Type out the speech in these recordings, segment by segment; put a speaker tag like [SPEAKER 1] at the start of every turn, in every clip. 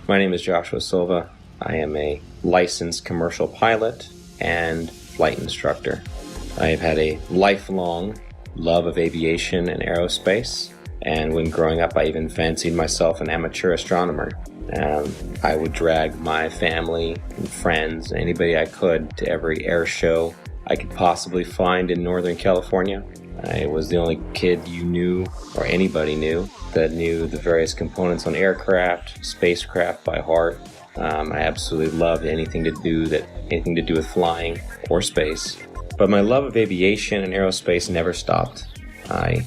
[SPEAKER 1] My name is Joshua Silva. I am a licensed commercial pilot and flight instructor. I have had a lifelong love of aviation and aerospace, and when growing up I even fancied myself an amateur astronomer. I would drag my family and friends, anybody I could, to every air show I could possibly find in Northern California. I was the only kid you knew, or anybody knew, that knew the various components on aircraft, spacecraft by heart. I absolutely loved anything to do with flying or space. But my love of aviation and aerospace never stopped. I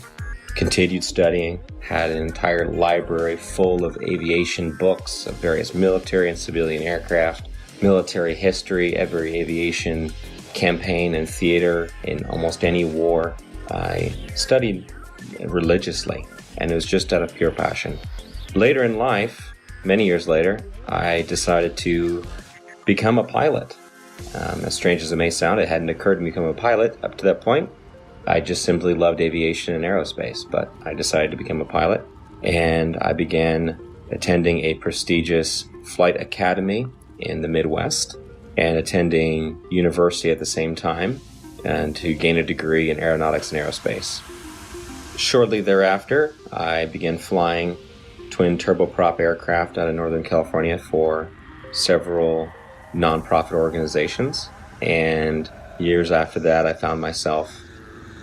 [SPEAKER 1] continued studying, had an entire library full of aviation books of various military and civilian aircraft, military history, every aviation campaign and theater in almost any war. I studied religiously, and it was just out of pure passion. Later in life, many years later, I decided to become a pilot. As strange as it may sound, it hadn't occurred to me to become a pilot up to that point. I just simply loved aviation and aerospace, but I decided to become a pilot, and I began attending a prestigious flight academy in the Midwest and attending university at the same time, and to gain a degree in aeronautics and aerospace. Shortly thereafter, I began flying twin turboprop aircraft out of Northern California for several nonprofit organizations, and years after that I found myself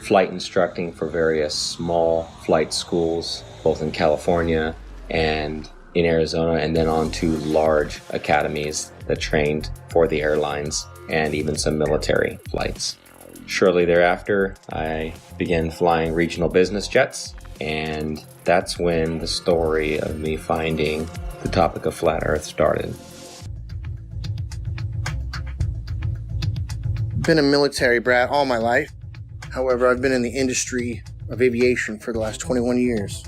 [SPEAKER 1] flight instructing for various small flight schools, both in California and in Arizona, and then on to large academies that trained for the airlines and even some military flights. Shortly thereafter, I began flying regional business jets, and that's when the story of me finding the topic of flat Earth started.
[SPEAKER 2] Been a military brat all my life. However, I've been in the industry of aviation for the last 21 years.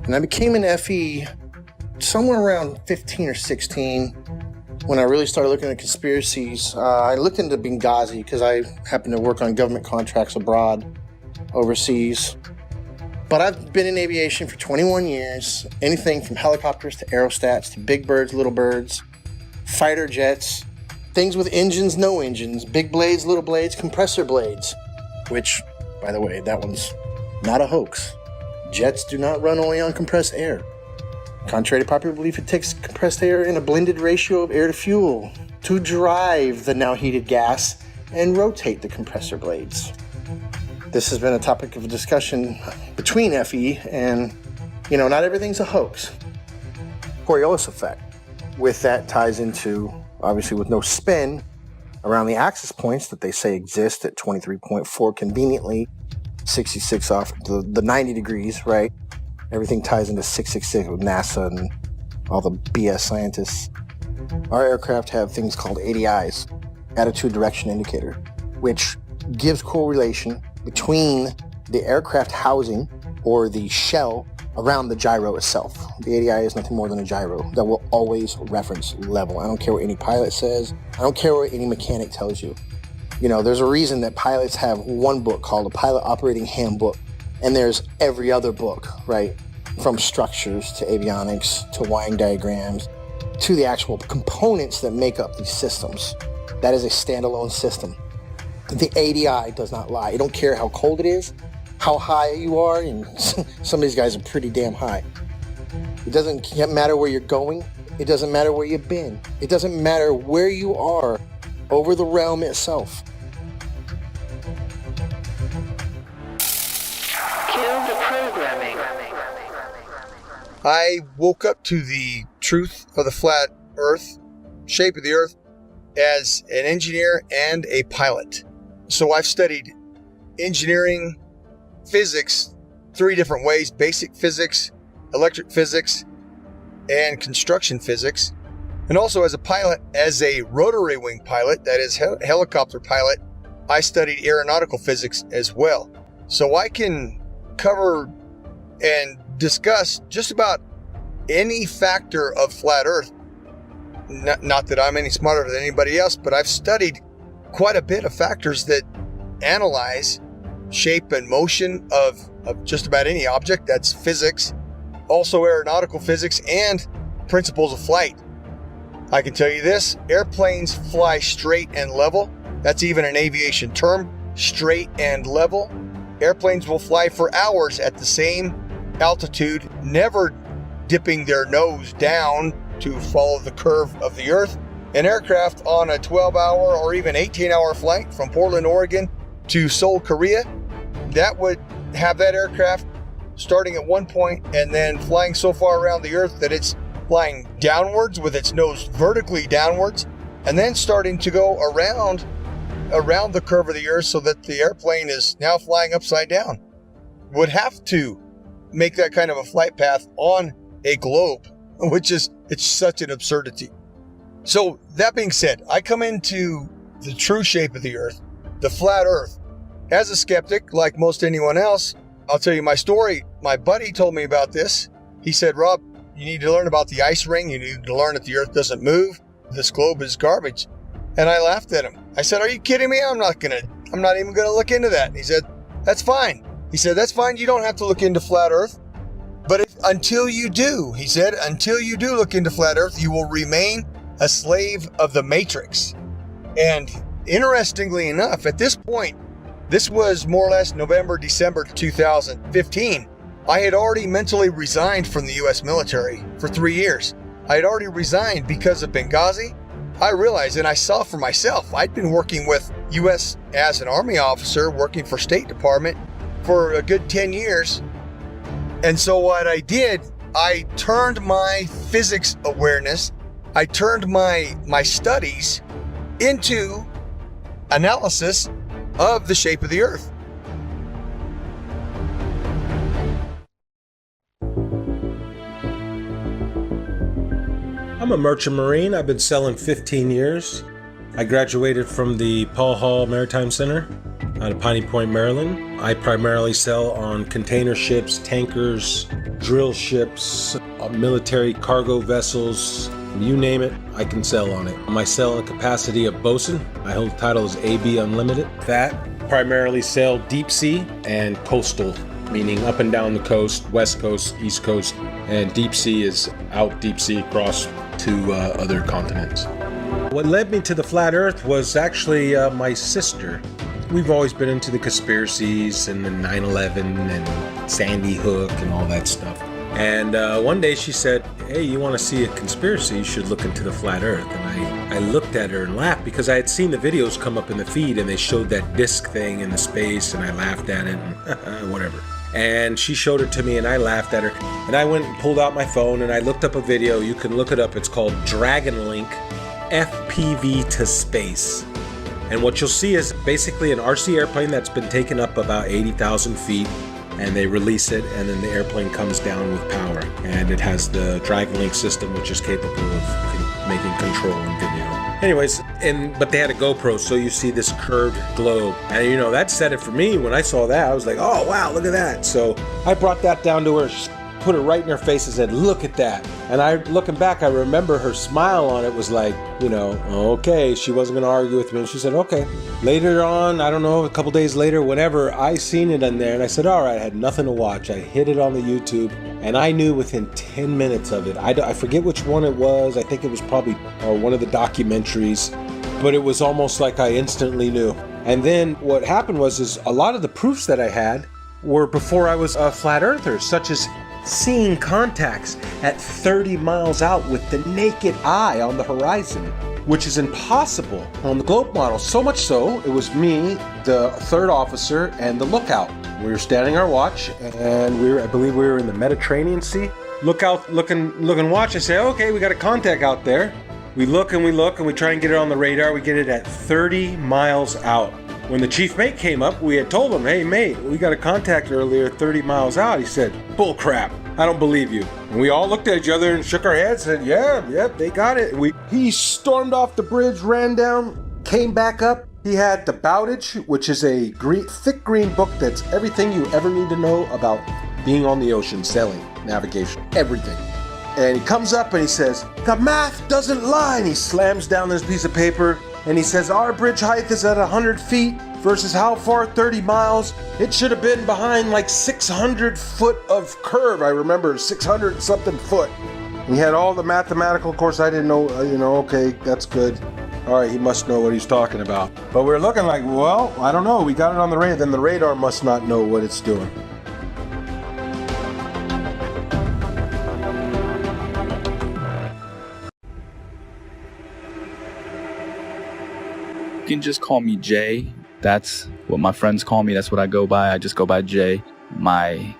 [SPEAKER 2] And I became an FE somewhere around 15 or 16 when I really started looking at conspiracies. I looked into Benghazi because I happen to work on government contracts abroad, overseas. But I've been in aviation for 21 years. Anything from helicopters to aerostats to big birds, little birds, fighter jets, things with engines, no engines, big blades, little blades, compressor blades, which, by the way, that one's not a hoax. Jets do not run only on compressed air. Contrary to popular belief, it takes compressed air in a blended ratio of air to fuel to drive the now heated gas and rotate the compressor blades. This has been a topic of discussion between FE and, not everything's a hoax. Coriolis effect. With that ties into, obviously with no spin, around the axis points that they say exist at 23.4 conveniently, 66 off the 90 degrees, right? Everything ties into 666 with NASA and all the BS scientists. Our aircraft have things called ADIs, attitude direction indicator, which gives correlation between the aircraft housing or the shell around the gyro itself. The ADI is nothing more than a gyro that will always reference level. I don't care what any pilot says. I don't care what any mechanic tells you. There's a reason that pilots have one book called a Pilot Operating Handbook, and there's every other book, right? From structures to avionics to wiring diagrams to the actual components that make up these systems. That is a standalone system. The ADI does not lie. You don't care how cold it is, how high you are, and some of these guys are pretty damn high. It doesn't matter where you're going. It doesn't matter where you've been. It doesn't matter where you are over the realm itself.
[SPEAKER 3] Kill the programming.
[SPEAKER 4] I woke up to the truth of the flat Earth, shape of the Earth, as an engineer and a pilot. So I've studied engineering, physics, 3 different ways: basic physics, electric physics, and construction physics. And also as a pilot, as a rotary wing pilot, that is helicopter pilot, I studied aeronautical physics as well. So I can cover and discuss just about any factor of flat Earth. Not that I'm any smarter than anybody else, but I've studied quite a bit of factors that analyze shape and motion of just about any object. That's physics, also aeronautical physics, and principles of flight. I can tell you this, airplanes fly straight and level. That's even an aviation term, straight and level. Airplanes will fly for hours at the same altitude, never dipping their nose down to follow the curve of the earth. An aircraft on a 12-hour or even 18-hour flight from Portland, Oregon to Seoul, Korea, that would have that aircraft starting at one point and then flying so far around the earth that it's flying downwards with its nose vertically downwards, and then starting to go around the curve of the earth so that the airplane is now flying upside down. Would have to make that kind of a flight path on a globe, which is, it's such an absurdity. So that being said, I come into the true shape of the earth, the flat earth, as a skeptic, like most anyone else. I'll tell you my story. My buddy told me about this. He said, Rob, you need to learn about the ice ring. You need to learn that the earth doesn't move. This globe is garbage. And I laughed at him. I said, are you kidding me? I'm not even gonna look into that. And he said, that's fine. He said, that's fine. You don't have to look into flat earth. But until you do, he said, until you do look into flat earth, you will remain a slave of the matrix. And interestingly enough, at this point, this was more or less November, December 2015. I had already mentally resigned from the U.S. military for 3 years. I had already resigned because of Benghazi. I realized, and I saw for myself, I'd been working with U.S. as an Army officer, working for State Department for a good 10 years. And so what I did, I turned my physics awareness, I turned my studies into analysis of the shape of the earth.
[SPEAKER 5] I'm a merchant marine. I've been sailing 15 years. I graduated from the Paul Hall Maritime Center out of Piney Point, Maryland. I primarily sail on container ships, tankers, drill ships, military cargo vessels, you name it, I can sail on it. My sailing capacity of bosun, I hold the title as AB Unlimited. That primarily sail deep sea and coastal, meaning up and down the coast, west coast, east coast, and deep sea is out deep sea across to other continents. What led me to the flat earth was actually my sister. We've always been into the conspiracies and the 9/11 and Sandy Hook and all that stuff. And one day she said, hey, you want to see a conspiracy? You should look into the flat earth. And I looked at her and laughed because I had seen the videos come up in the feed and they showed that disc thing in the space and I laughed at it and whatever. And she showed it to me and I laughed at her. And I went and pulled out my phone and I looked up a video. You can look it up. It's called Dragon Link FPV to Space. And what you'll see is basically an RC airplane that's been taken up about 80,000 feet. And they release it, and then the airplane comes down with power. And it has the Dragon Link system, which is capable of making control and video. Anyways, but they had a GoPro, so you see this curved globe. And you know, that set it for me. When I saw that, I was like, oh, wow, look at that. So I brought that down to her, put it right in her face and said, look at that. And looking back, I remember her smile on it was like, you know, okay, she wasn't going to argue with me. And she said, okay. Later on, I don't know, a couple days later, whenever I seen it in there and I said, all right, I had nothing to watch. I hit it on the YouTube and I knew within 10 minutes of it. I forget which one it was. I think it was probably one of the documentaries, but it was almost like I instantly knew. And then what happened was a lot of the proofs that I had were before I was a flat earther, such as seeing contacts at 30 miles out with the naked eye on the horizon, which is impossible on the globe model. So much so, it was me, the third officer, and the lookout. We were standing our watch, and I believe we were in the Mediterranean Sea. Look and watch. I say, okay, we got a contact out there. We look, and we try and get it on the radar. We get it at 30 miles out. When the chief mate came up, we had told him, hey mate, we got a contact earlier 30 miles out. He said, bull crap, I don't believe you. And we all looked at each other and shook our heads and said, yeah, they got it. He stormed off the bridge, ran down, came back up. He had the Bowdage, which is a thick green book that's everything you ever need to know about being on the ocean, sailing, navigation, everything. And he comes up and he says, the math doesn't lie. And he slams down this piece of paper. And he says, our bridge height is at 100 feet versus how far? 30 miles. It should have been behind like 600 foot of curve. I remember 600 something foot. He had all the mathematical, of course I didn't know, okay, that's good. All right, he must know what he's talking about. But we're looking like, well, I don't know. We got it on the radar. Then the radar must not know what it's doing.
[SPEAKER 6] You can just call me Jay. That's what my friends call me. That's what I go by. I just go by Jay. My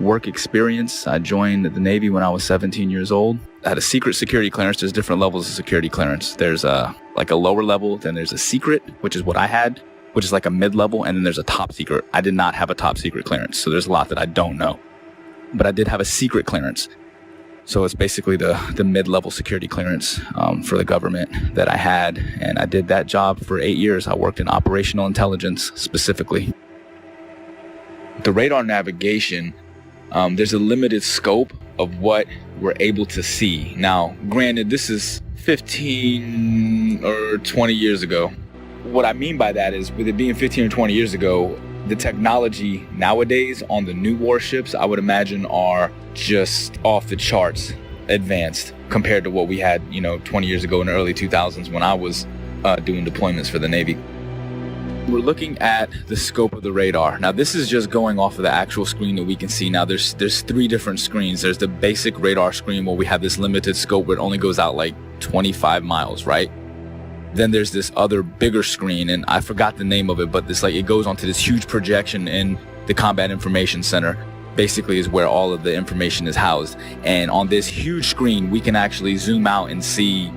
[SPEAKER 6] work experience, I joined the Navy when I was 17 years old. I had a secret security clearance. There's different levels of security clearance. There's a lower level, then there's a secret, which is what I had, which is like a mid-level, and then there's a top secret. I did not have a top secret clearance, so there's a lot that I don't know. But I did have a secret clearance. So it's basically the mid-level security clearance for the government that I had, and I did that job for 8 years. I worked in operational intelligence specifically. The radar navigation, there's a limited scope of what we're able to see. Now, granted, this is 15 or 20 years ago. What I mean by that is, with it being 15 or 20 years ago, the technology nowadays on the new warships, I would imagine, are just off the charts advanced compared to what we had, 20 years ago in the early 2000s when I was doing deployments for the Navy. We're looking at the scope of the radar. Now, this is just going off of the actual screen that we can see. Now, there's 3 different screens. There's the basic radar screen where we have this limited scope where it only goes out like 25 miles, right? Then there's this other bigger screen, and I forgot the name of it, but it goes onto this huge projection in the Combat Information Center. Basically is where all of the information is housed. And on this huge screen, we can actually zoom out and see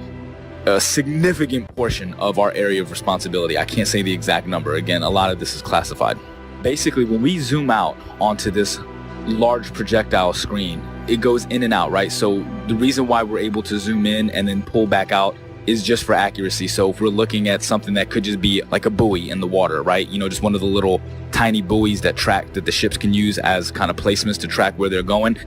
[SPEAKER 6] a significant portion of our area of responsibility. I can't say the exact number. Again, a lot of this is classified. Basically, when we zoom out onto this large projectile screen, it goes in and out, right? So the reason why we're able to zoom in and then pull back out is just for accuracy. So if we're looking at something that could just be like a buoy in the water, right? Just one of the little tiny buoys that the ships can use as kind of placements to track where they're going,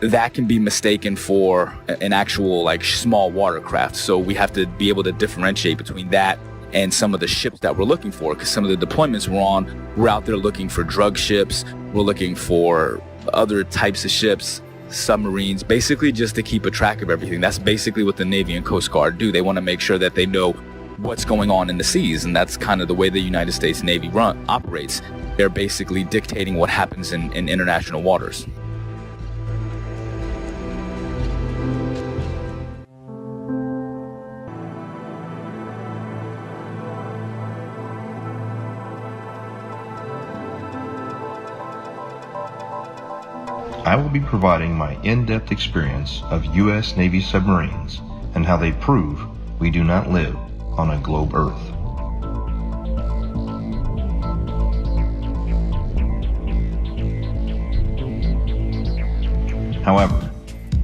[SPEAKER 6] that can be mistaken for an actual small watercraft. So we have to be able to differentiate between that and some of the ships that we're looking for, because some of the deployments we're out there looking for drug ships, we're looking for other types of ships, submarines, basically just to keep a track of everything. That's basically what the Navy and Coast Guard do. They want to make sure that they know what's going on in the seas, and that's kind of the way the United States Navy operates. They're basically dictating what happens in international waters.
[SPEAKER 7] I will be providing my in-depth experience of U.S. Navy submarines and how they prove we do not live on a globe Earth. However,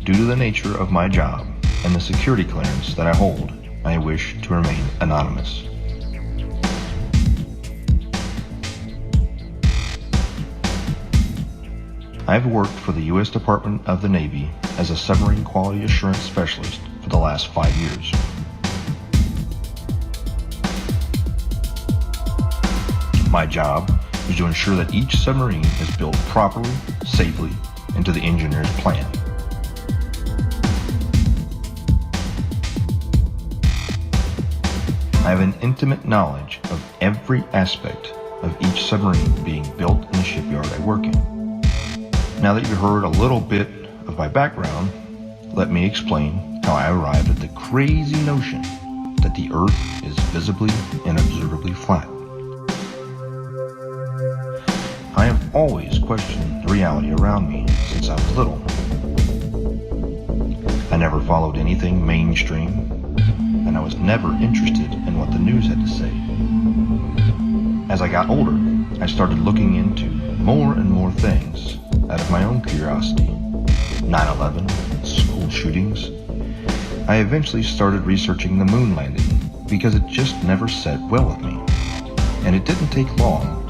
[SPEAKER 7] due to the nature of my job and the security clearance that I hold, I wish to remain anonymous. I've worked for the U.S. Department of the Navy as a submarine quality assurance specialist for the last 5 years. My job is to ensure that each submarine is built properly, safely, and to the engineer's plan. I have an intimate knowledge of every aspect of each submarine being built in the shipyard I work in. Now that you've heard a little bit of my background, let me explain how I arrived at the crazy notion that the Earth is visibly and observably flat. I have always questioned the reality around me since I was little. I never followed anything mainstream, and I was never interested in what the news had to say. As I got older, I started looking into more and more things out of my own curiosity. 9/11, school shootings. I eventually started researching the moon landing because it just never sat well with me. And it didn't take long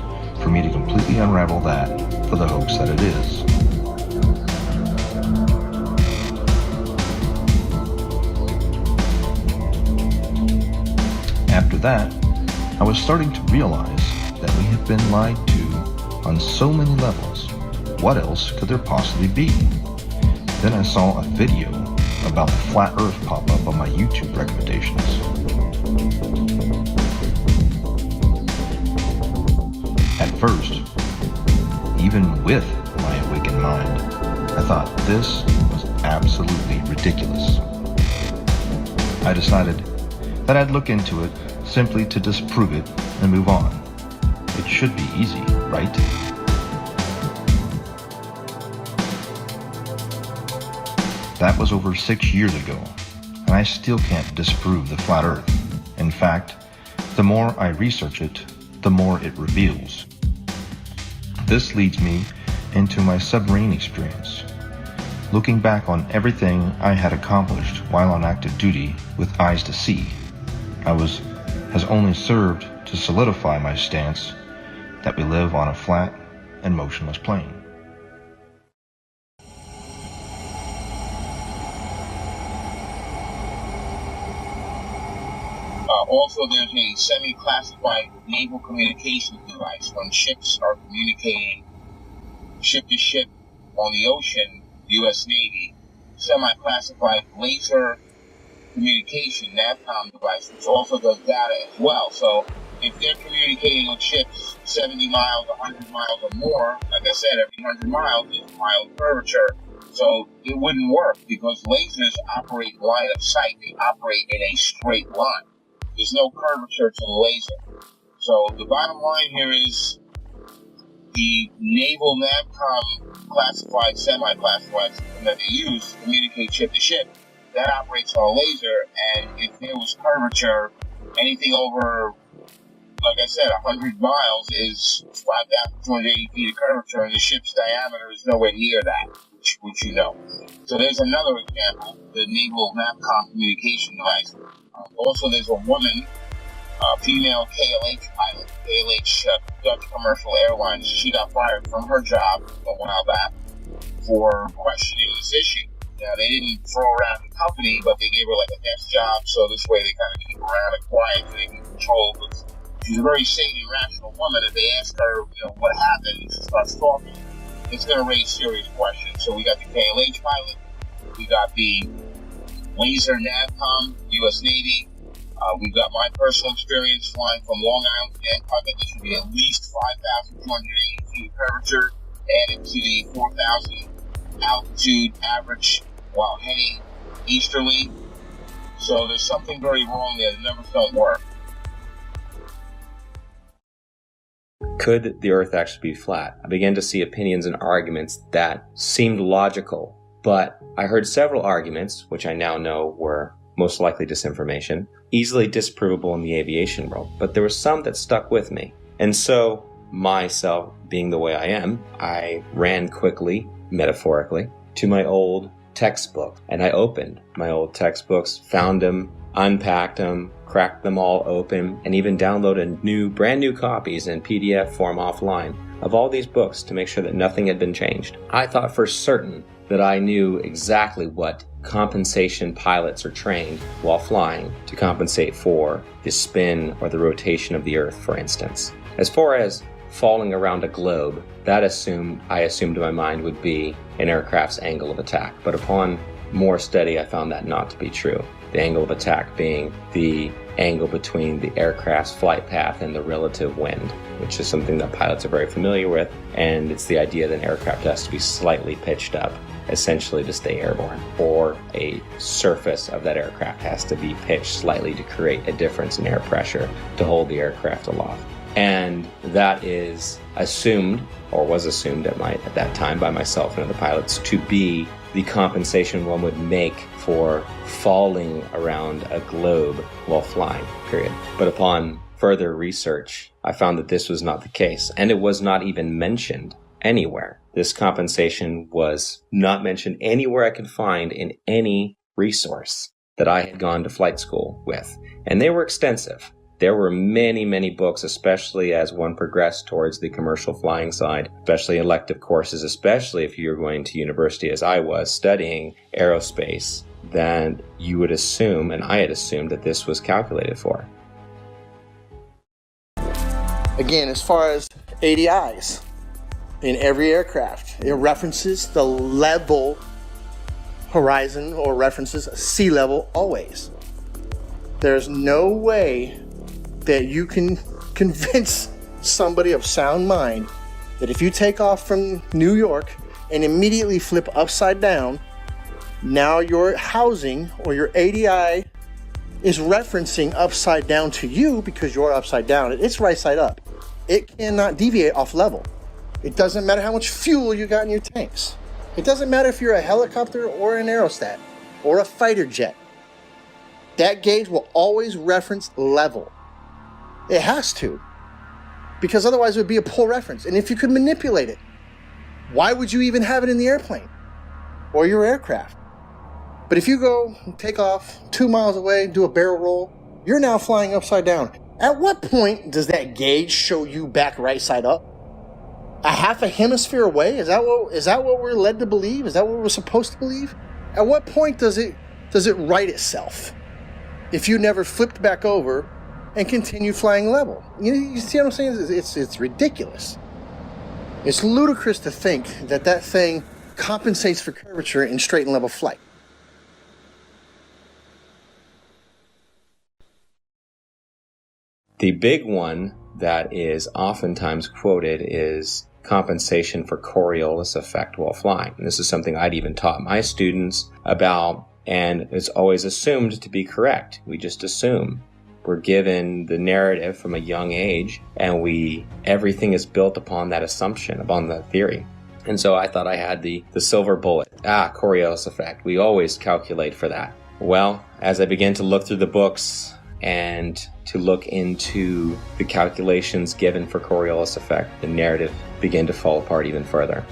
[SPEAKER 7] for me to completely unravel that for the hoax that it is. After that, I was starting to realize that we have been lied to on so many levels. What else could there possibly be? Then I saw a video about the flat earth pop up on my YouTube recommendations. At first, even with my awakened mind, I thought this was absolutely ridiculous. I decided that I'd look into it simply to disprove it and move on. It should be easy, right? That was over 6 years ago, and I still can't disprove the flat earth. In fact, the more I research it, the more it reveals. This leads me into my submarine experience. Looking back on everything I had accomplished while on active duty with eyes to see, has only served to solidify my stance that we live on a flat and motionless plane.
[SPEAKER 8] Also, there's a semi-classified naval communications device. When ships are communicating ship to ship on the ocean, U.S. Navy, semi-classified laser communication NAVCOM device, which also does data as well. So if they're communicating with ships 70 miles, 100 miles or more, like I said, every 100 miles is a mile of curvature. So it wouldn't work because lasers operate line of sight. They operate in a straight line. There's no curvature to the laser. So the bottom line here is the naval NAVCOM classified, semi-classified system that they use to communicate ship to ship, that operates on a laser, and if there was curvature, anything over, like I said, 100 miles is 5,280 feet of curvature, and the ship's diameter is nowhere near that, which you know. So there's another example, the naval NAVCOM communication device. Also, there's a woman, female KLH pilot, KLH Dutch Commercial Airlines. She got fired from her job a while back for questioning this issue. Now, they didn't throw around the company, but they gave her like a desk job, so this way they kind of keep her around and quiet so they can control. But she's a very sane and rational woman. If they ask her, what happened, and she starts talking, it's going to raise serious questions. So we got the KLH pilot, we got the laser NAVCOM, U.S. Navy. We've got my personal experience flying from Long Island to Bangkok. I think there should be at least 5,280 feet of curvature added to the 4,000 altitude average while heading easterly. So there's something very wrong there. The numbers don't work.
[SPEAKER 1] Could the Earth actually be flat? I began to see opinions and arguments that seemed logical, but I heard several arguments, which I now know were most likely disinformation, easily disprovable in the aviation world, but there were some that stuck with me. And so, myself being the way I am, I ran quickly, metaphorically, to my old textbook, and I opened my old textbooks, found them, unpacked them, cracked them all open, and even downloaded brand new copies in PDF form offline of all these books to make sure that nothing had been changed. I thought for certain that I knew exactly what compensation pilots are trained while flying to compensate for the spin or the rotation of the Earth, for instance. As far as falling around a globe, I assumed in my mind would be an aircraft's angle of attack. But upon more study, I found that not to be true. The angle of attack being the angle between the aircraft's flight path and the relative wind, which is something that pilots are very familiar with. And it's the idea that an aircraft has to be slightly pitched up, essentially to stay airborne, or a surface of that aircraft has to be pitched slightly to create a difference in air pressure to hold the aircraft aloft. And that is assumed, or was assumed at that time by myself and other pilots, to be the compensation one would make for falling around a globe while flying, period. But upon further research, I found that this was not the case, and it was not even mentioned anywhere. This compensation was not mentioned anywhere I could find in any resource that I had gone to flight school with. And they were extensive. There were many, many books, especially as one progressed towards the commercial flying side, especially elective courses, especially if you were going to university as I was studying aerospace, then you would assume, and I had assumed, that this was calculated for.
[SPEAKER 2] Again, as far as ADIs in every aircraft, it references the level horizon or references sea level always. There's no way that you can convince somebody of sound mind that if you take off from New York and immediately flip upside down, now your housing or your ADI is referencing upside down to you because you're upside down. It's right side up. It cannot deviate off level. It doesn't matter how much fuel you got in your tanks. It doesn't matter if you're a helicopter or an aerostat or a fighter jet. That gauge will always reference level. It has to, because otherwise it would be a poor reference. And if you could manipulate it, why would you even have it in the airplane or your aircraft? But if you go take off 2 miles away, do a barrel roll, you're now flying upside down. At what point does that gauge show you back right side up? A half a hemisphere away? Is that what we're led to believe? Is that what we're supposed to believe? At what point does it right itself if you never flipped back over and continue flying level? You see what I'm saying? It's ridiculous. It's ludicrous to think that thing compensates for curvature in straight and level flight.
[SPEAKER 1] The big one that is oftentimes quoted is compensation for Coriolis effect while flying. And this is something I'd even taught my students about, and it's always assumed to be correct. We just assume. We're given the narrative from a young age, and everything is built upon that assumption, upon the theory. And so I thought I had the silver bullet. Coriolis effect. We always calculate for that. Well, as I began to look through the books and to look into the calculations given for Coriolis effect, the narrative began to fall apart even further.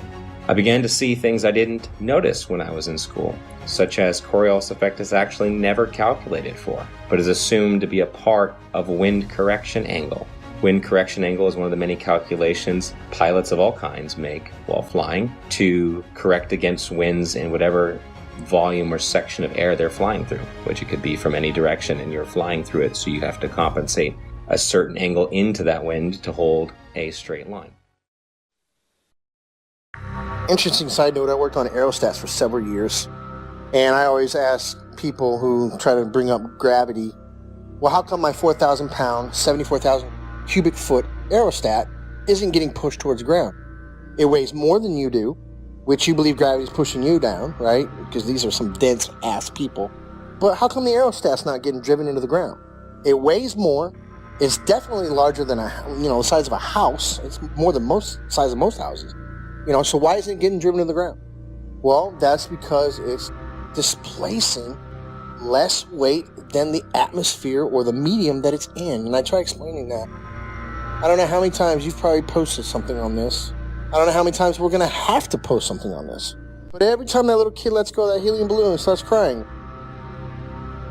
[SPEAKER 1] I began to see things I didn't notice when I was in school, such as Coriolis effect is actually never calculated for, but is assumed to be a part of wind correction angle. Wind correction angle is one of the many calculations pilots of all kinds make while flying to correct against winds in whatever volume or section of air they're flying through, which it could be from any direction, and you're flying through it, so you have to compensate a certain angle into that wind to hold a straight line.
[SPEAKER 2] Interesting side note, I worked on aerostats for several years, and I always ask people who try to bring up gravity, well, how come my 4,000 pound, 74,000 cubic foot aerostat isn't getting pushed towards the ground? It weighs more than you do, which you believe gravity is pushing you down, right? Because these are some dense ass people. But how come the aerostat's not getting driven into the ground? It weighs more. It's definitely larger than the size of a house. It's more than size of most houses. So why isn't it getting driven to the ground? Well, that's because it's displacing less weight than the atmosphere or the medium that it's in. And I try explaining that. I don't know how many times you've probably posted something on this. I don't know how many times we're going to have to post something on this. But every time that little kid lets go of that helium balloon and starts crying.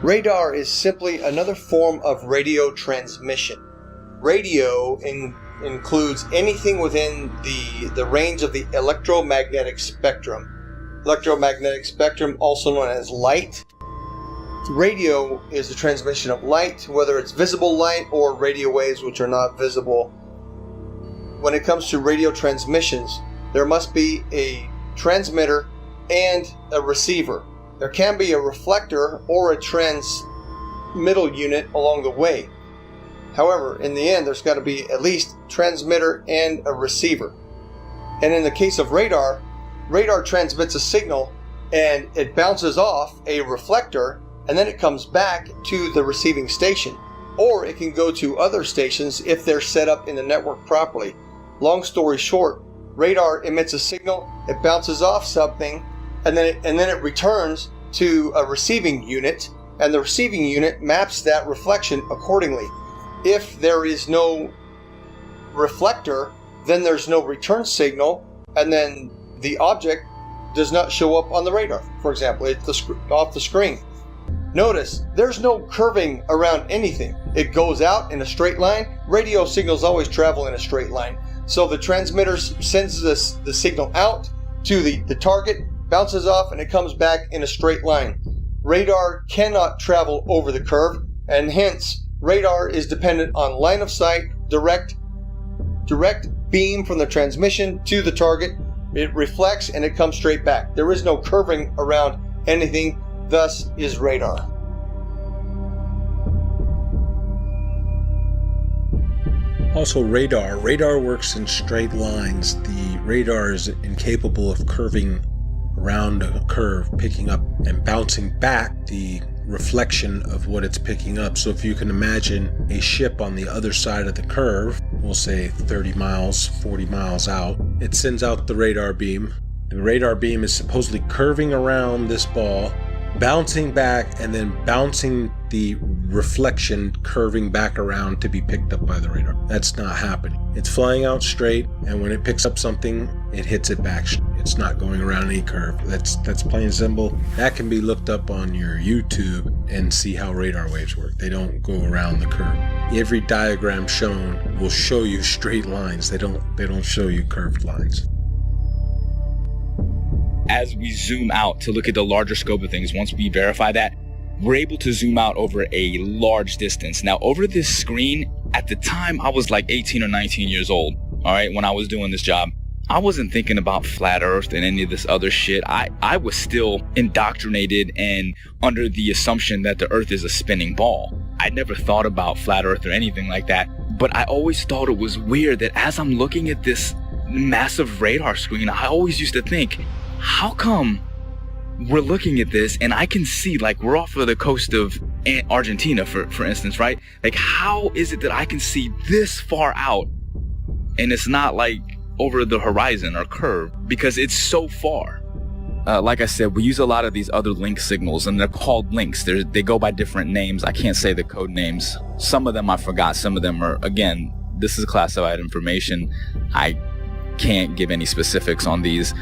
[SPEAKER 4] Radar is simply another form of radio transmission. Radio includes anything within the range of the electromagnetic spectrum. Electromagnetic spectrum, also known as light. Radio is the transmission of light, whether it's visible light or radio waves which are not visible. When it comes to radio transmissions, there must be a transmitter and a receiver. There can be a reflector or a transmittal unit along the way. However, in the end, there's got to be at least transmitter and a receiver. And in the case of radar, radar transmits a signal and it bounces off a reflector, and then it comes back to the receiving station. Or it can go to other stations if they're set up in the network properly. Long story short, radar emits a signal, it bounces off something, and then it returns to a receiving unit, and the receiving unit maps that reflection accordingly. If there is no reflector, then there's no return signal, and then the object does not show up on the radar. For example, it's off the screen. Notice, there's no curving around anything. It goes out in a straight line. Radio signals always travel in a straight line. So the transmitter sends the signal out to the target, bounces off, and it comes back in a straight line. Radar cannot travel over the curve, and hence radar is dependent on line of sight, direct beam from the transmission to the target. It reflects and it comes straight back. There is no curving around anything, thus is radar.
[SPEAKER 5] Also, radar works in straight lines. The radar is incapable of curving around a curve, picking up and bouncing back the reflection of what it's picking up. So if you can imagine a ship on the other side of the curve, we'll say 30 miles, 40 miles out, it sends out the radar beam. The radar beam is supposedly curving around this ball, bouncing back, and then bouncing the reflection, curving back around to be picked up by the radar. That's not happening. It's flying out straight, and when it picks up something, it hits it back. It's not going around any curve. That's plain and simple. That can be looked up on your YouTube and see how radar waves work. They don't go around the curve. Every diagram shown will show you straight lines. They don't show you curved lines.
[SPEAKER 6] As we zoom out to look at the larger scope of things, once we verify that, we're able to zoom out over a large distance. Now, over this screen, at the time, I was like 18 or 19 years old, all right, when I was doing this job. I wasn't thinking about flat earth and any of this other shit. I was still indoctrinated and under the assumption that the earth is a spinning ball. I never thought about flat earth or anything like that, but I always thought it was weird that as I'm looking at this massive radar screen, I always used to think, how come we're looking at this and I can see, like, we're off of the coast of Argentina, for instance, right? Like, how is it that I can see this far out and it's not like over the horizon or curve, because it's so far? Like I said, we use a lot of these other link signals, and they're called links. They go by different names. I can't say the code names. Some of them I forgot. Some of them are, again, this is classified information. I can't give any specifics on these.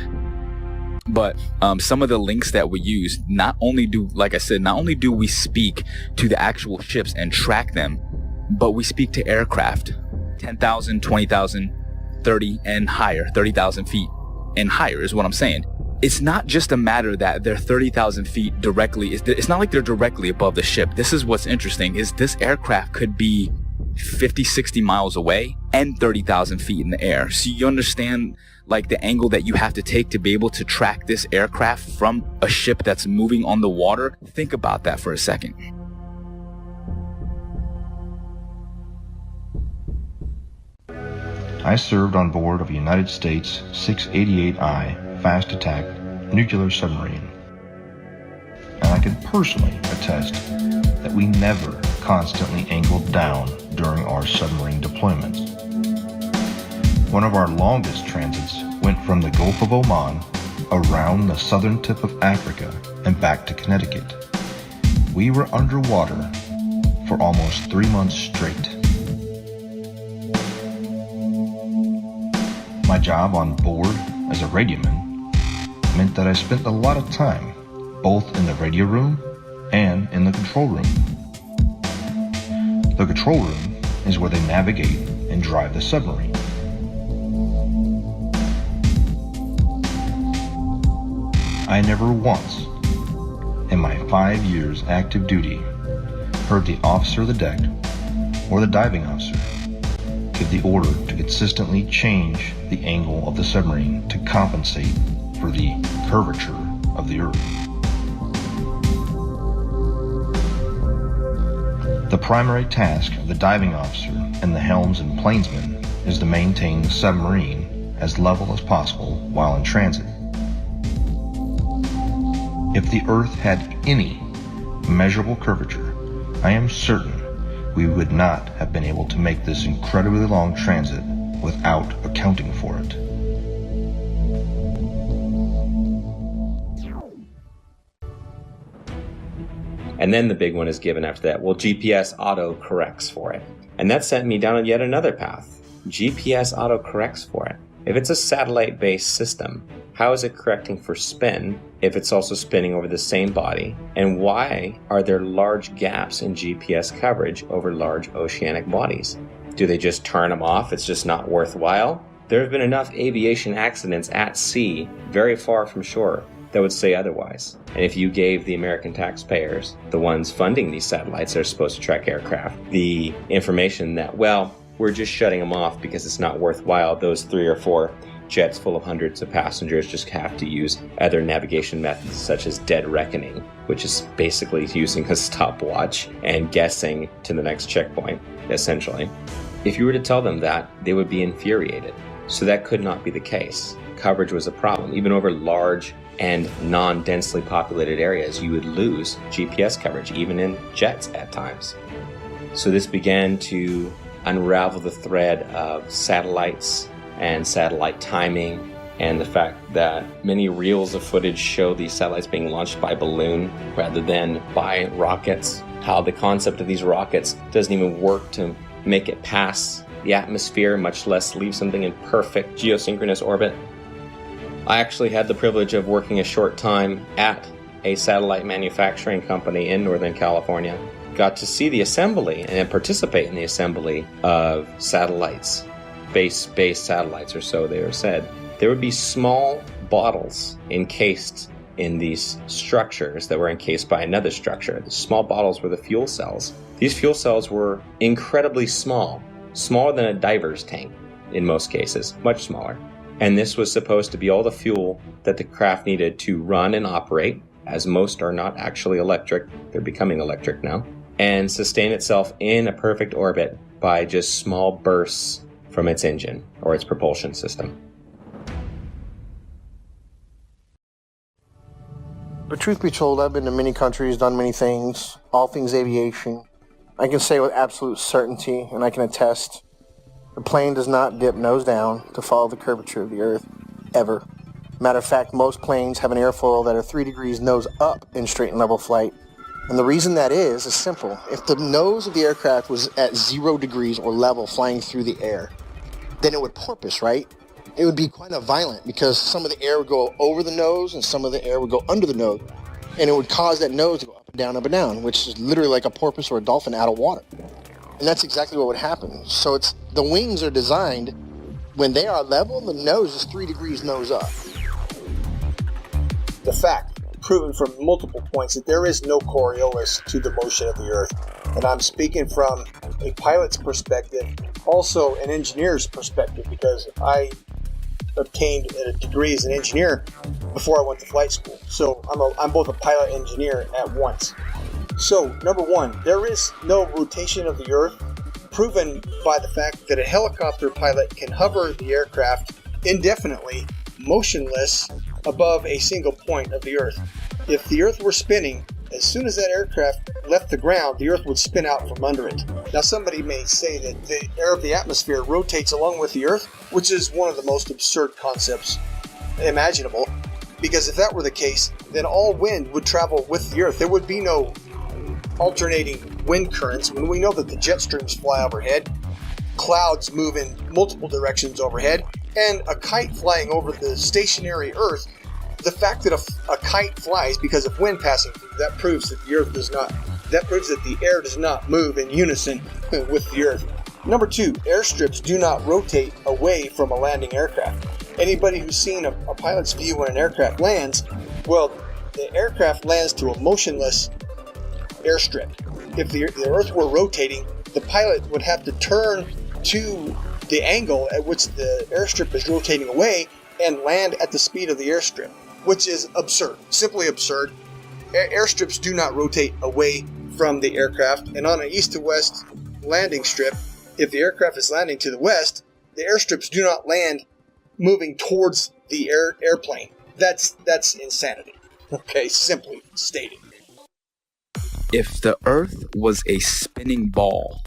[SPEAKER 6] But some of the links that we use, not only do we speak to the actual ships and track them, but we speak to aircraft, 10,000, 20,000, 30 and higher, 30,000 feet and higher is what I'm saying. It's not just a matter that they're 30,000 feet directly. It's not like they're directly above the ship. This is what's interesting, is this aircraft could be 50, 60 miles away and 30,000 feet in the air. So you understand, like, the angle that you have to take to be able to track this aircraft from a ship that's moving on the water. Think about that for a second.
[SPEAKER 7] I served on board of a United States 688I fast attack nuclear submarine, and I can personally attest that we never constantly angled down during our submarine deployments. One of our longest transits went from the Gulf of Oman around the southern tip of Africa and back to Connecticut. We were underwater for almost 3 months straight. My job on board as a radioman meant that I spent a lot of time both in the radio room and in the control room. The control room is where they navigate and drive the submarine. I never once, in my 5 years active duty, heard the officer of the deck or the diving officer give the order to consistently change the angle of the submarine to compensate for the curvature of the Earth. The primary task of the diving officer and the helms and plainsman is to maintain the submarine as level as possible while in transit. If the Earth had any measurable curvature, I am certain we would not have been able to make this incredibly long transit without accounting for it.
[SPEAKER 1] And then the big one is given after that. Well, GPS auto corrects for it. And that sent me down yet another path. GPS auto corrects for it. If it's a satellite-based system, how is it correcting for spin if it's also spinning over the same body? And why are there large gaps in GPS coverage over large oceanic bodies? Do they just turn them off? It's just not worthwhile? There have been enough aviation accidents at sea, very far from shore, that would say otherwise. And if you gave the American taxpayers, the ones funding these satellites that are supposed to track aircraft, the information that, well, we're just shutting them off because it's not worthwhile, those 3 or 4 jets full of hundreds of passengers just have to use other navigation methods such as dead reckoning, which is basically using a stopwatch and guessing to the next checkpoint, essentially. If you were to tell them that, they would be infuriated. So that could not be the case. Coverage was a problem. Even over large and non-densely populated areas, you would lose GPS coverage, even in jets at times. So this began to unravel the thread of satellites and satellite timing, and the fact that many reels of footage show these satellites being launched by balloon rather than by rockets. How the concept of these rockets doesn't even work to make it past the atmosphere, much less leave something in perfect geosynchronous orbit. I actually had the privilege of working a short time at a satellite manufacturing company in Northern California. Got to see the assembly and participate in the assembly of satellites, space-based satellites, or so they are said. There would be small bottles encased in these structures that were encased by another structure. The small bottles were the fuel cells. These fuel cells were incredibly small, smaller than a diver's tank in most cases, much smaller. And this was supposed to be all the fuel that the craft needed to run and operate, as most are not actually electric, they're becoming electric now, and sustain itself in a perfect orbit by just small bursts from its engine or its propulsion system.
[SPEAKER 2] But truth be told, I've been to many countries, done many things, all things aviation. I can say with absolute certainty, and I can attest, the plane does not dip nose down to follow the curvature of the Earth, ever. Matter of fact, most planes have an airfoil that are 3 degrees nose up in straight and level flight. And the reason that is simple. If the nose of the aircraft was at 0 degrees or level flying through the air, then it would porpoise, right? It would be quite violent because some of the air would go over the nose and some of the air would go under the nose. And it would cause that nose to go up and down, which is literally like a porpoise or a dolphin out of water. And that's exactly what would happen. So the wings are designed, when they are level, the nose is 3 degrees nose up.
[SPEAKER 4] The fact, proven from multiple points, that there is no Coriolis to the motion of the Earth. And I'm speaking from a pilot's perspective, also an engineer's perspective, because I obtained a degree as an engineer before I went to flight school. So I'm both a pilot and engineer at once. So, number one, there is no rotation of the Earth, proven by the fact that a helicopter pilot can hover the aircraft indefinitely, motionless, above a single point of the Earth. If the Earth were spinning, as soon as that aircraft left the ground, the Earth would spin out from under it. Now, somebody may say that the air of the atmosphere rotates along with the Earth, which is one of the most absurd concepts imaginable, because if that were the case, then all wind would travel with the Earth. There would be no alternating wind currents when we know that the jet streams fly overhead, clouds move in multiple directions overhead, and a kite flying over the stationary Earth. The fact that a kite flies because of wind passing through, that proves that the Earth does not. That proves that the air does not move in unison with the Earth. Number two, airstrips do not rotate away from a landing aircraft. Anybody who's seen a pilot's view when an aircraft lands, well, the aircraft lands to a motionless airstrip. If the Earth were rotating, the pilot would have to turn to the angle at which the airstrip is rotating away and land at the speed of the airstrip, which is absurd, simply absurd. Airstrips do not rotate away from the aircraft, and on an east to west landing strip, if the aircraft is landing to the west, the airstrips do not land moving towards the airplane. That's insanity. Okay, simply stated.
[SPEAKER 6] If the Earth was a spinning ball,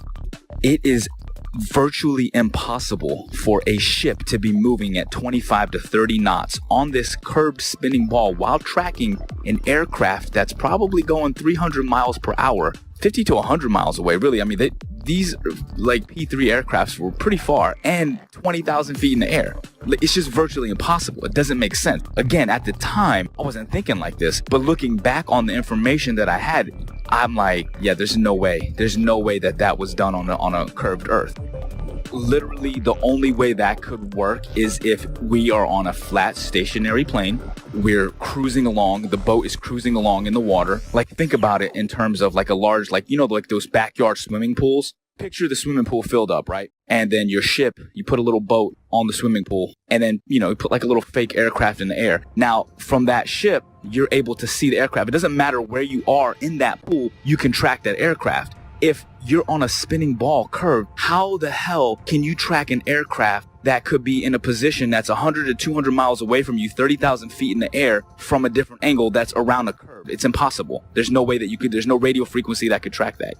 [SPEAKER 6] it is virtually impossible for a ship to be moving at 25 to 30 knots on this curved spinning ball while tracking an aircraft that's probably going 300 miles per hour, 50 to 100 miles away. Really, I mean, these like P3 aircrafts were pretty far and 20,000 feet in the air. It's just virtually impossible. It doesn't make sense. Again, at the time, I wasn't thinking like this, but looking back on the information that I had, I'm like, yeah, there's no way. There's no way that was done on a curved Earth. Literally, the only way that could work is if we are on a flat, stationary plane. We're cruising along. The boat is cruising along in the water. Like, think about it in terms of like a large, like, you know, like those backyard swimming pools. picture the swimming pool filled up, right? And then your ship, you put a little boat on the swimming pool, and then, you put like a little fake aircraft in the air. Now, from that ship, you're able to see the aircraft. It doesn't matter where you are in that pool, you can track that aircraft. If you're on a spinning ball curve, how the hell can you track an aircraft that could be in a position that's 100 to 200 miles away from you, 30,000 feet in the air from a different angle that's around a curve? It's impossible. There's no way that there's no radio frequency that could track that.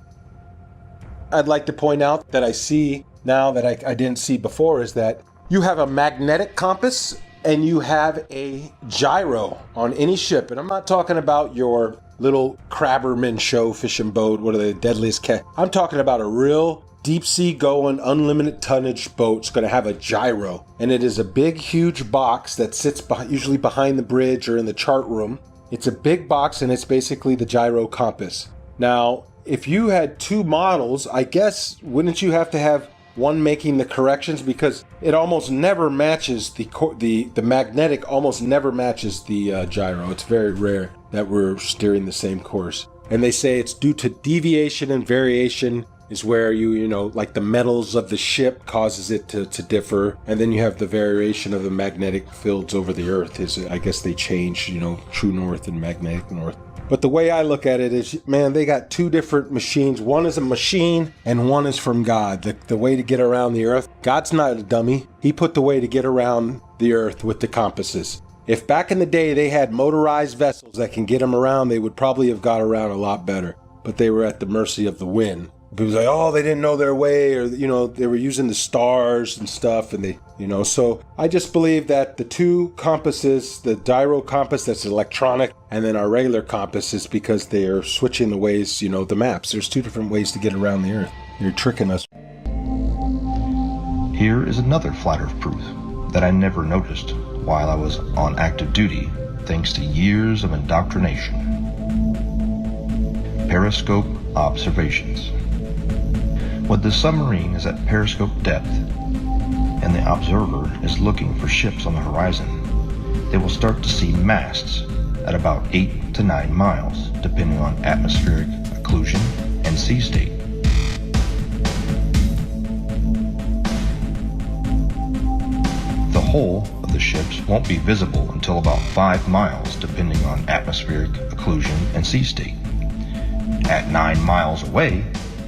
[SPEAKER 5] I'd like to point out that I see now that I didn't see before is that you have a magnetic compass and you have a gyro on any ship. And I'm not talking about your little Crabberman show fishing boat, what are the deadliest cat? I'm talking about a real deep sea going, unlimited tonnage boat's going to have a gyro. And it is a big, huge box that sits usually behind the bridge or in the chart room. It's a big box and it's basically the gyro compass. Now, if you had two models, I guess, wouldn't you have to have one making the corrections? Because it almost never matches the magnetic almost never matches the gyro. It's very rare that we're steering the same course. And they say it's due to deviation and variation is where like the metals of the ship causes it to differ. And then you have the variation of the magnetic fields over the earth I guess they change, true north and magnetic north. But the way I look at it is, man, they got two different machines. One is a machine and one is from God. The way to get around the earth. God's not a dummy. He put the way to get around the earth with the compasses. If back in the day they had motorized vessels that can get them around, they would probably have got around a lot better. But they were at the mercy of the wind. People say, oh, they didn't know their way, or, they were using the stars and stuff. And so I just believe that the two compasses, the gyro compass that's electronic, and then our regular compass is because they are switching the ways, the maps. There's two different ways to get around the earth. You're tricking us.
[SPEAKER 7] Here is another flat earth proof that I never noticed while I was on active duty, thanks to years of indoctrination. Periscope observations. When the submarine is at periscope depth and the observer is looking for ships on the horizon, they will start to see masts at about 8 to 9 miles, depending on atmospheric occlusion and sea state. The hull of the ships won't be visible until about 5 miles, depending on atmospheric occlusion and sea state. At 9 miles away,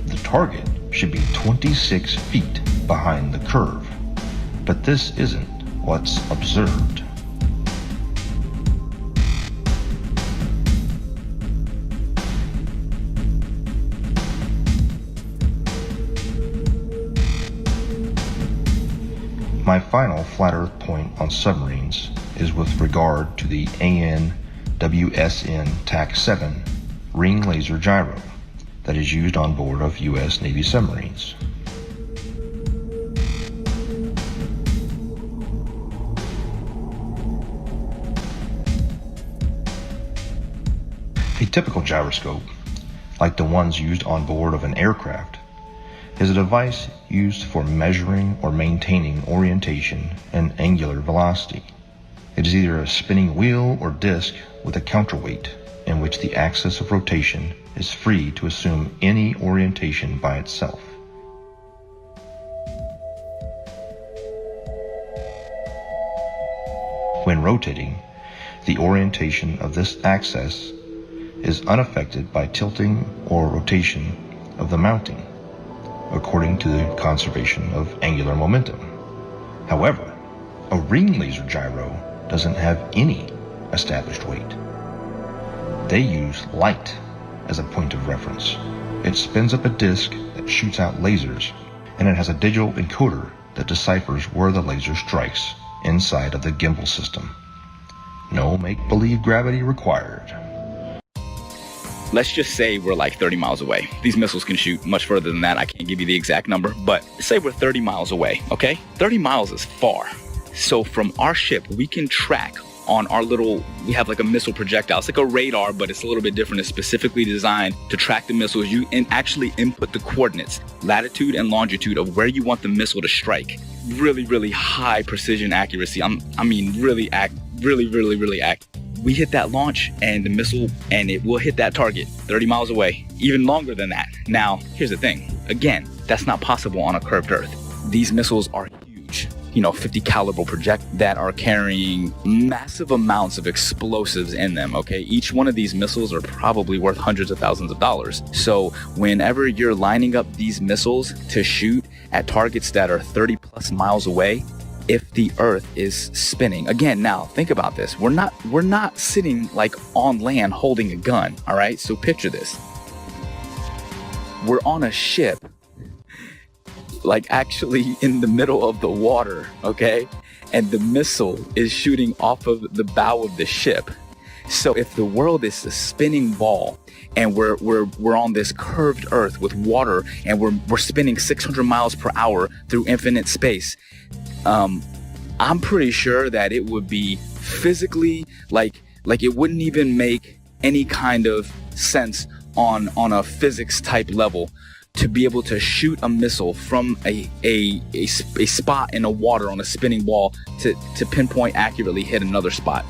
[SPEAKER 7] the target should be 26 feet behind the curve, but this isn't what's observed. My final flat earth point on submarines is with regard to the AN/WSN TAC-7 ring laser gyro that is used on board of U.S. Navy submarines. A typical gyroscope, like the ones used on board of an aircraft, is a device used for measuring or maintaining orientation and angular velocity. It is either a spinning wheel or disc with a counterweight in which the axis of rotation is free to assume any orientation by itself. When rotating, the orientation of this axis is unaffected by tilting or rotation of the mounting, according to the conservation of angular momentum. However, a ring laser gyro doesn't have any established weight. They use light as a point of reference. It spins up a disc that shoots out lasers, and it has a digital encoder that deciphers where the laser strikes inside of the gimbal system. No make-believe gravity required.
[SPEAKER 6] Let's just say we're like 30 miles away. These missiles can shoot much further than that. I can't give you the exact number, but say we're 30 miles away, okay? 30 miles is far. So from our ship, we can track on our we have like a missile projectile. It's like a radar, but it's a little bit different. It's specifically designed to track the missiles. You and actually input the coordinates, latitude and longitude of where you want the missile to strike. Really, really high precision accuracy. Really accurate. We hit that launch and the missile, and it will hit that target 30 miles away, even longer than that. Now, here's the thing. Again, That's not possible on a curved Earth. These missiles are huge, 50 caliber project that are carrying massive amounts of explosives in them, okay? Each one of these missiles are probably worth hundreds of thousands of dollars. So whenever you're lining up these missiles to shoot at targets that are 30 plus miles away, if the Earth is spinning, again, now think about this. We're not sitting like on land holding a gun, all right? So picture this. We're on a ship, like actually in the middle of the water, okay? And the missile is shooting off of the bow of the ship. So if the world is a spinning ball and we're on this curved Earth with water and we're spinning 600 miles per hour through infinite space, I'm pretty sure that it would be physically like it wouldn't even make any kind of sense on a physics type level to be able to shoot a missile from a spot in the water on a spinning ball to pinpoint accurately hit another spot.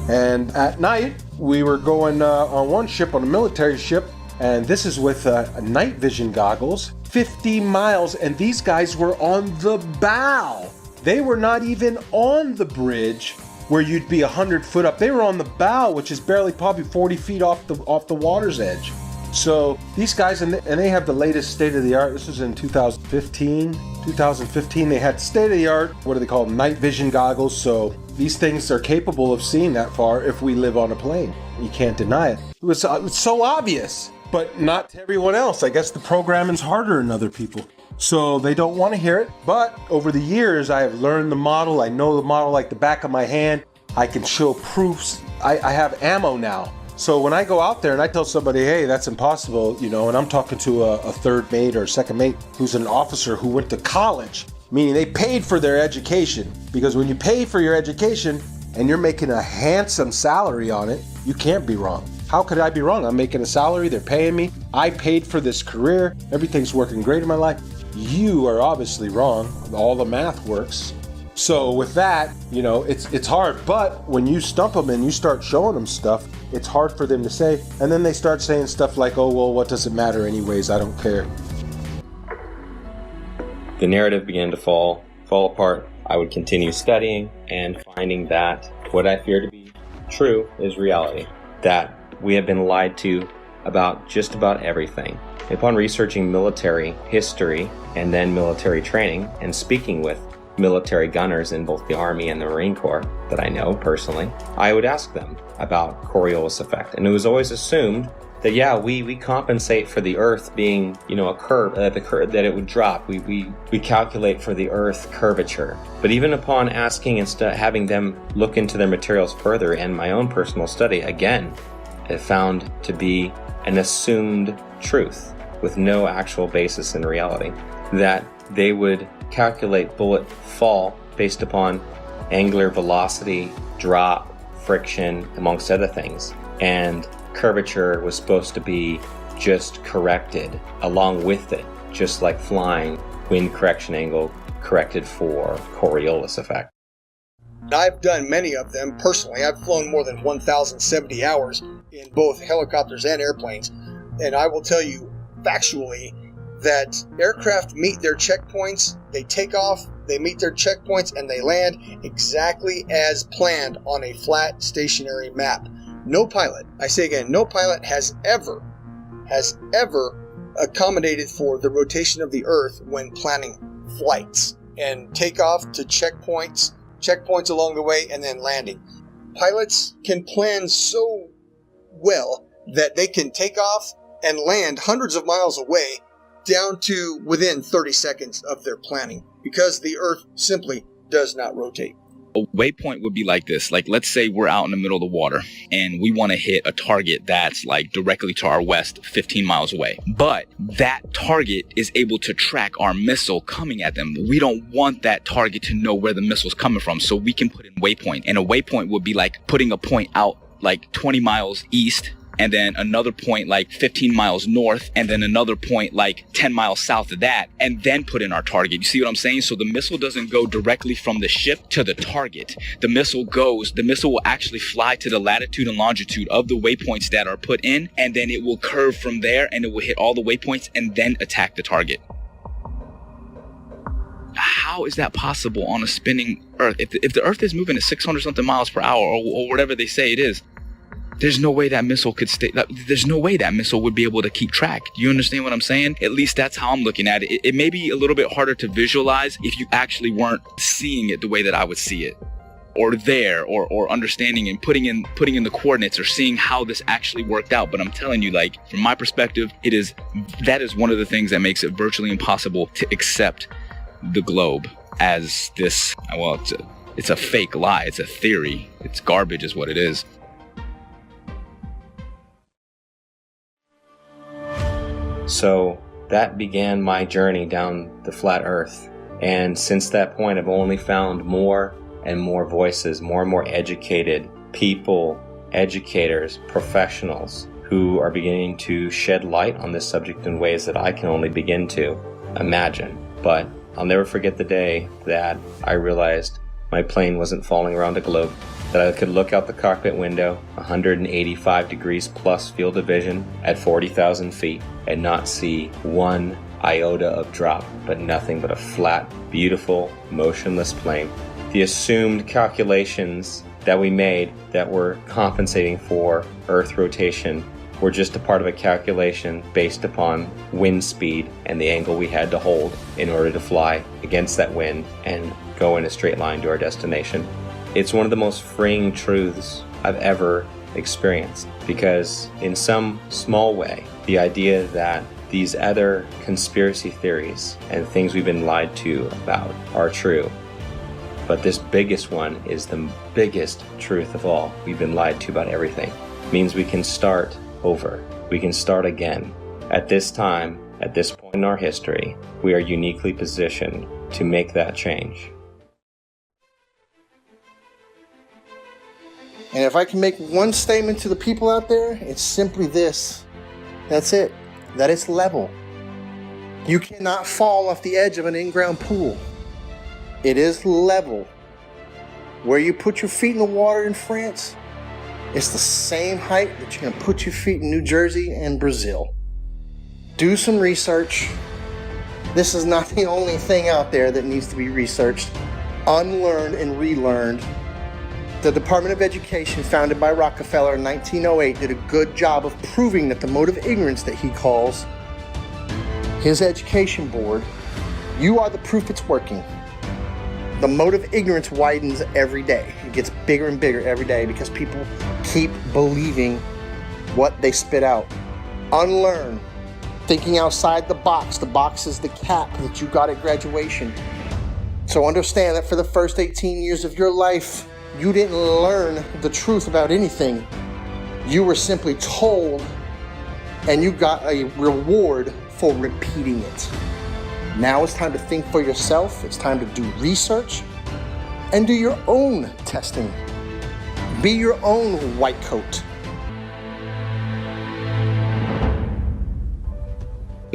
[SPEAKER 5] And at night, we were going on one ship, on a military ship, and this is with night vision goggles, 50 miles, and these guys were on the bow. They were not even on the bridge where you'd be 100 foot up. They were on the bow, which is barely probably 40 feet off the water's edge. So these guys, and they have the latest state-of-the-art, this was in 2015, they had state-of-the-art, what do they call them, night vision goggles, so these things are capable of seeing that far if we live on a plane. You can't deny it. It was so obvious, but not to everyone else. I guess the programming's harder than other people, so they don't want to hear it. But over the years, I have learned the model. I know the model like the back of my hand. I can show proofs. I have ammo now. So when I go out there and I tell somebody, hey, that's impossible, and I'm talking to a third mate or a second mate who's an officer who went to college, meaning they paid for their education. Because when you pay for your education and you're making a handsome salary on it, you can't be wrong. How could I be wrong? I'm making a salary, they're paying me, I paid for this career, everything's working great in my life. You are obviously wrong. All the math works. So with that, it's hard. But when you stump them and you start showing them stuff, it's hard for them to say. And then they start saying stuff like, oh, well, what does it matter anyways? I don't care.
[SPEAKER 1] The narrative began to fall apart. I would continue studying and finding that what I fear to be true is reality. That we have been lied to about just about everything. Upon researching military history and then military training and speaking with military gunners in both the Army and the Marine Corps that I know personally, I would ask them about Coriolis effect. And it was always assumed that, yeah, we compensate for the Earth being, a curve, that it would drop. We calculate for the Earth curvature. But even upon asking and having them look into their materials further and my own personal study, again, it found to be an assumed truth with no actual basis in reality. That they would calculate bullet fall based upon angular velocity, drop, friction, amongst other things. And curvature was supposed to be just corrected along with it, just like flying, wind correction angle corrected for Coriolis effect.
[SPEAKER 4] I've done many of them personally. I've flown more than 1,070 hours in both helicopters and airplanes. And I will tell you factually that aircraft meet their checkpoints, they take off, they meet their checkpoints, and they land exactly as planned on a flat, stationary map. No pilot, I say again, no pilot has ever accommodated for the rotation of the Earth when planning flights and takeoff to checkpoints along the way, and then landing. Pilots can plan so well that they can take off and land hundreds of miles away down to within 30 seconds of their planning because the Earth simply does not rotate.
[SPEAKER 6] A waypoint would be like this. Like, let's say we're out in the middle of the water and we want to hit a target that's like directly to our west, 15 miles away. But that target is able to track our missile coming at them. We don't want that target to know where the missile's coming from, so we can put in waypoint. And a waypoint would be like putting a point out like 20 miles east and then another point like 15 miles north, and then another point like 10 miles south of that, and then put in our target. You see what I'm saying? So the missile doesn't go directly from the ship to the target. The missile will actually fly to the latitude and longitude of the waypoints that are put in, and then it will curve from there, and it will hit all the waypoints and then attack the target. How is that possible on a spinning Earth? If the Earth is moving at 600 something miles per hour, or whatever they say it is, there's no way that missile could stay. There's no way that missile would be able to keep track. Do you understand what I'm saying? At least that's how I'm looking at it. It may be a little bit harder to visualize if you actually weren't seeing it the way that I would see it, or there, or understanding and putting in the coordinates, or seeing how this actually worked out. But I'm telling you, like, from my perspective, that is one of the things that makes it virtually impossible to accept the globe as this. Well, it's a fake lie. It's a theory. It's garbage, is what it is.
[SPEAKER 1] So that began my journey down the flat earth. And since that point, I've only found more and more voices, more and more educated people, educators, professionals who are beginning to shed light on this subject in ways that I can only begin to imagine. But I'll never forget the day that I realized my plane wasn't falling around a globe, that I could look out the cockpit window, 185 degrees plus field of vision at 40,000 feet, and not see one iota of drop, but nothing but a flat, beautiful, motionless plane. The assumed calculations that we made that were compensating for Earth rotation were just a part of a calculation based upon wind speed and the angle we had to hold in order to fly against that wind and go in a straight line to our destination. It's one of the most freeing truths I've ever experienced, because in some small way, the idea that these other conspiracy theories and things we've been lied to about are true. But this biggest one is the biggest truth of all. We've been lied to about everything. It means we can start over. We can start again. At this time, at this point in our history, we are uniquely positioned to make that change.
[SPEAKER 2] And if I can make one statement to the people out there, it's simply this. That's it. That it's level. You cannot fall off the edge of an in-ground pool. It is level. Where you put your feet in the water in France, it's the same height that you're going to put your feet in New Jersey and Brazil. Do some research. This is not the only thing out there that needs to be researched, unlearned and relearned. The Department of Education, founded by Rockefeller in 1908, did a good job of proving that the mode of ignorance that he calls his education board, you are the proof it's working. The mode of ignorance widens every day. It gets bigger and bigger every day because people keep believing what they spit out. Unlearn. Thinking outside the box. The box is the cap that you got at graduation. So understand that for the first 18 years of your life, you didn't learn the truth about anything. You were simply told, and you got a reward for repeating it. Now it's time to think for yourself. It's time to do research and do your own testing. Be your own white coat.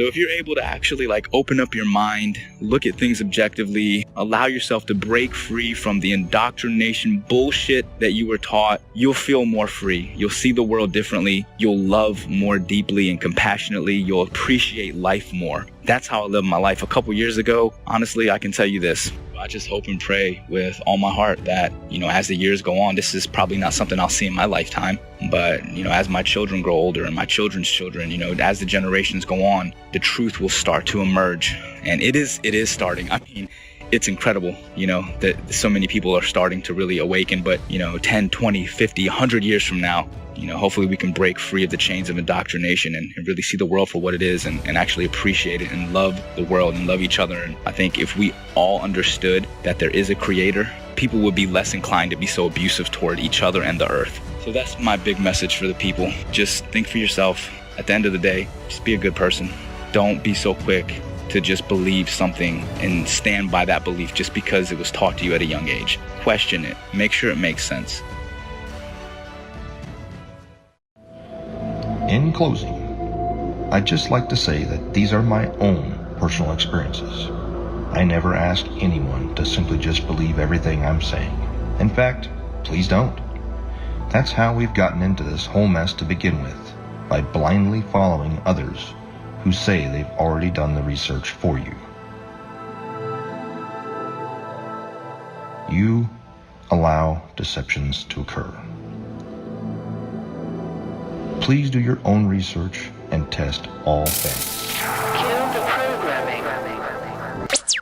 [SPEAKER 6] So if you're able to actually open up your mind, look at things objectively, allow yourself to break free from the indoctrination bullshit that you were taught, you'll feel more free. You'll see the world differently. You'll love more deeply and compassionately. You'll appreciate life more. That's how I lived my life a couple years ago. Honestly, I can tell you this. I just hope and pray with all my heart that, as the years go on, this is probably not something I'll see in my lifetime. But, as my children grow older and my children's children, as the generations go on, the truth will start to emerge. And it is starting. I mean, it's incredible, that so many people are starting to really awaken. But, 10, 20, 50, 100 years from now, hopefully we can break free of the chains of indoctrination and really see the world for what it is and actually appreciate it and love the world and love each other. And I think if we all understood that there is a creator, people would be less inclined to be so abusive toward each other and the earth. So that's my big message for the people. Just think for yourself. At the end of the day, just be a good person. Don't be so quick to just believe something and stand by that belief just because it was taught to you at a young age. Question it. Make sure it makes sense.
[SPEAKER 7] In closing, I'd just like to say that these are my own personal experiences. I never ask anyone to simply just believe everything I'm saying. In fact, please don't. That's how we've gotten into this whole mess to begin with, by blindly following others who say they've already done the research for you. You allow deceptions to occur. Please do your own research and test all facts.